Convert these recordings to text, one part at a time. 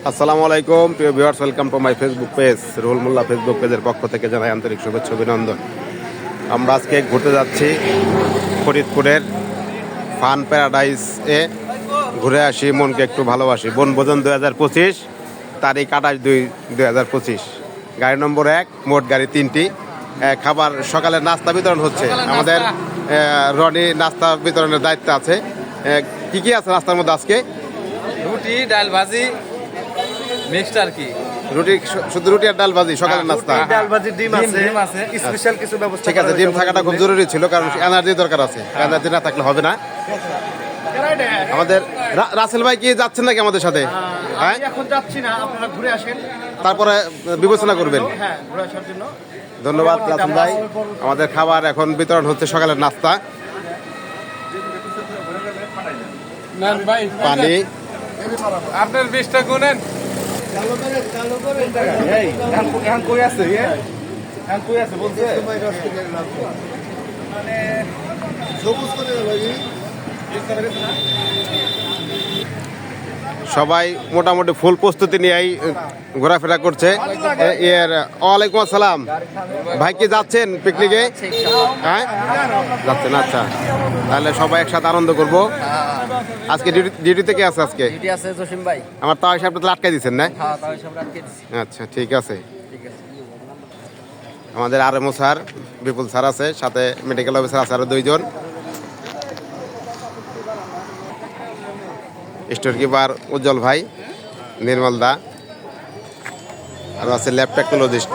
আসসালামু আলাইকুম প্রিয় viewers, welcome to my Facebook page. Ruhul Molla Facebook পেজের পক্ষ থেকে জানাই আন্তরিক শুভেচ্ছা অভিনন্দন। আমরা আজকে ঘুরতে যাচ্ছি ফরিদপুরের ফান প্যারাডাইসে। ঘুরে আসি, মনকে একটু ভালোবাসি। বনভোজন 2025, তারিখ 28/2/2025। গাড়ি নম্বর 1, মোট গাড়ি 3টি। খাবার সকালের নাস্তা বিতরণ হচ্ছে। আমাদের রনি নাস্তা বিতরণের দায়িত্ব আছে। কি কি আছে নাস্তার মধ্যে আজকে? রুটি, ডাল, ভাজি, মিক্সড আর কি। রুটি, শুধু রুটি আর ডাল ভাজি সকালের নাস্তা। ডাল ভাজি, ডিম আছে, ডিম আছে। স্পেশাল কিছু ব্যবস্থা ঠিক আছে, ডিম থাকাটা খুব জরুরি ছিল, কারণ এনার্জি দরকার আছে। এনার্জি না থাকলে হবে না। আমাদের রাসেল ভাই কি যাচ্ছেন নাকি আমাদের সাথে? হ্যাঁ, এখন যাচ্ছি না, আপনারা ঘুরে আসেন, তারপরে বিবেচনা করবেন। হ্যাঁ ঘুরে আসার জন্য ধন্যবাদ রাসেল ভাই। আমাদের খাবার এখন বিতরণ হচ্ছে, সকালের নাস্তা, পানি। আপনার 20টা গুনেন। এখন কই আছে? এখন কই আছে বলছে সবাই মোটামুটি ফুল প্রস্তুতি নিয়েই ঘোরাফেরা করছে। ওয়ালাইকুম আসসালাম ভাই, কি যাচ্ছেন পিকনিকে? হ্যাঁ যাচ্ছেন, আচ্ছা। তাহলে সবাই একসাথে আনন্দ করব। আজকে ডিউটি থেকে আছে আজকে? ডিউটি আছে জসিম ভাই। আমার তাও সাহেবটা তো আটকাই দিচ্ছেন না? হ্যাঁ, তাই সব রাখতে দিছি। আচ্ছা, ঠিক আছে। আমাদের আরএমও স্যার, বিপুল স্যার আছে, সাথে মেডিকেল অফিসার আছে আরো 2 জন। স্টোর কিপার উজ্জ্বল ভাই, নির্মল দা, আর আছে ল্যাব টেকনোলজিস্ট।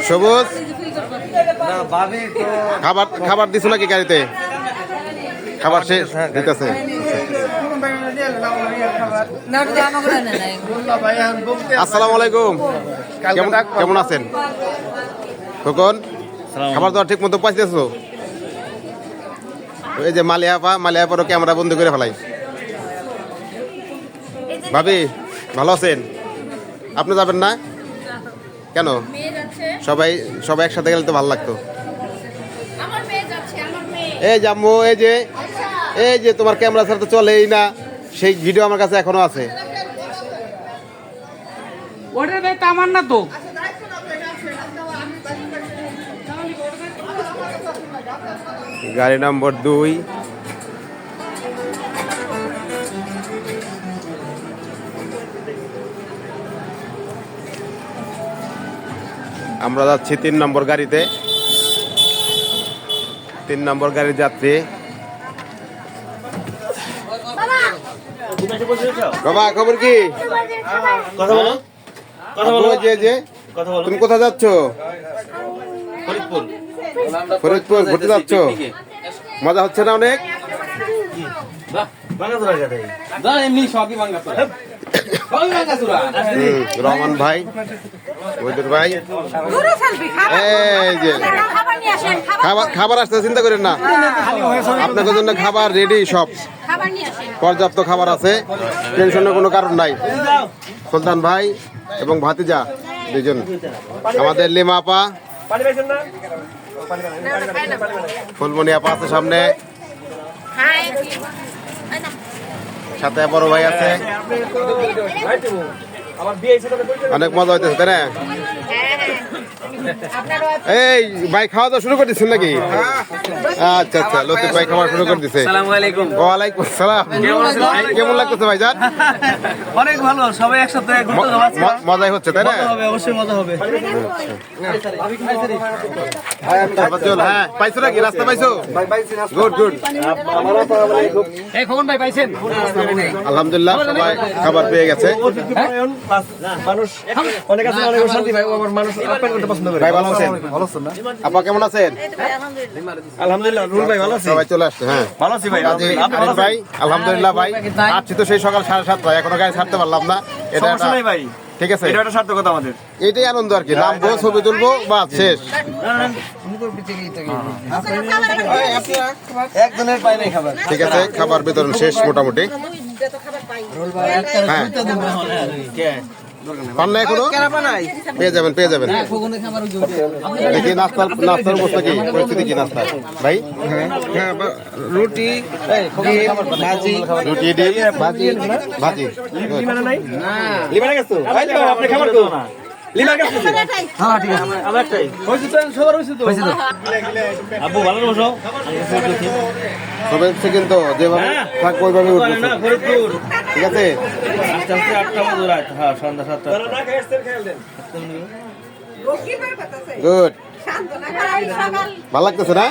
সবুজ, খাবার দিছো নাকি গাড়িতে? খাবার শেষ দিতেছে। আসসালামু আলাইকুম, কেমন আছেন? খোকন, খাবার দাবার ঠিক মতো পাইতেছো? এই যে মালিয়াপারও ক্যামেরা বন্ধ করে ফেলাই। ভাবি, ভালো আছেন? আপনি যাবেন না কেন? সবাই একসাথে গেলে তো ভালো লাগতো। এই যে আম্মু, এই যে তোমার ক্যামেরা ছাড়া তো চলেই না, সেই ভিডিও আমার কাছে এখনো আছে। ওটার দায়িত্ব আমার না তো। গাড়ি নম্বর 2। আমরা যাচ্ছি 3 নম্বর গাড়িতে। 3 নম্বর গাড়ির যাত্রী। বাবা, খবর কি? কথা বলো, তুমি কোথায় যাচ্ছ? ফরিদপুর ঘুরতে যাচ্ছ? মজা হচ্ছে না অনেক? রহমান ভাই, ওইদুর ভাই, এই যে খাবার আসতে চিন্তা করেন না, আপনাদের জন্য খাবার রেডি, সব পর্যাপ্ত খাবার আছে, টেনশনের কোনো কারণ নাই। সুলতান ভাই এবং ভাতিজা 2 জন, আমাদের লিমা আপা, ফুলমণি আপা আছে সামনে, সাথে বড় ভাই আছে। অনেক মজা হইতেছে, তাই না? এই ভাই, খাওয়া দাওয়া শুরু করে দিচ্ছেন নাকি? আচ্ছা আচ্ছা, লতিফ ভাই খাওয়া শুরু করে দিচ্ছে। ওয়ালাইকুম আসসালাম। কেমন লাগতেছে ভাই জান? অনেক ভালো, সবাই একসাথে ঘুরতে যাচ্ছি, মজাই হচ্ছে, তাই না? অবশ্যই মজা হবে। হ্যাঁ, পাইছো নাকি? রাস্তা পাইছো? Good good. এই খবর ভাই পাইছেন? আলহামদুলিল্লাহ, সবাই খাবার পেয়ে গেছে। মানুষ অনেক আছে, অনেক শান্তি ভাই, আমার মানুষ আপ্যায়ন করতে পছন্দ করে। ভাই ভালো আছেন? আপা কেমন আছেন? আলহামদুলিল্লাহ। রুল ভাই ভালো আছে? সবাই চলে আসছে। হ্যাঁ ভালো আছি ভাই। আরিফ ভাই, আলহামদুলিল্লাহ ভাই, আসছি তো সেই সকাল 7:30, এখনো গাড়ি ছাড়তে পারলাম না। এটা সমস্যা নেই ভাই, ঠিক আছে, এটা একটা সার্থকতা আমাদের। এটাই আনন্দ আর কি। নামবো, ছবি তুলবো, বাস শেষ। একজনের পাই নাই খাবার। ঠিক আছে, খাবার বিতরণ শেষ মোটামুটি। হ্যাঁ, পান না এখনো পেয়ে যাবেন দেখি নাস্তার অবস্থা কি পরিস্থিতি কি নাস্তা ভাই রুটি ভাজি রুটি ডিম ভাজি ভাজি লিমানা নাই লিমানা গেছো আপনি খাবার তো লিমা গেছো হ্যাঁ ঠিক আছে আমার একটাই হইছে তো সবার হইছে তো আব্বু ভালো বসো সবাই সেকেন্ড তো যেভাবে থাকবো ওইভাবে উঠবো না ফরিদপুর ঠিক আছে আস্তে আস্তে 8টা বাজে রাত হ্যাঁ সন্ধ্যা 7টা গুড ভালো লাগতেছে না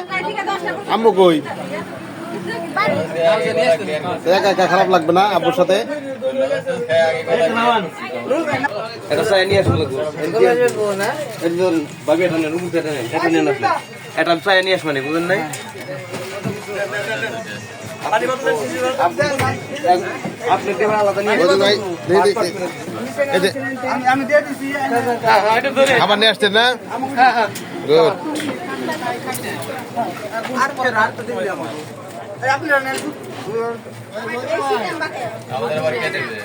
আম্মু কই একা একা খারাপ লাগবে না আব্বুর সাথে এটা চাই নিয়ে আসবো একজন ভাবি এটা নেন রুমতে এটা নেন এটা নেন এটা চাই নিয়ে আসবেন বুঝেন নাই আপনি দেবেন আলাদা নিয়ে বলুন ভাই এই যে আমি দিয়ে দিছি খাবার নিয়ে আসছেন না গুড আর পরে রাত তো দিবি আমার আপনি নেন আমাদের বাড়ি কেটে দিবে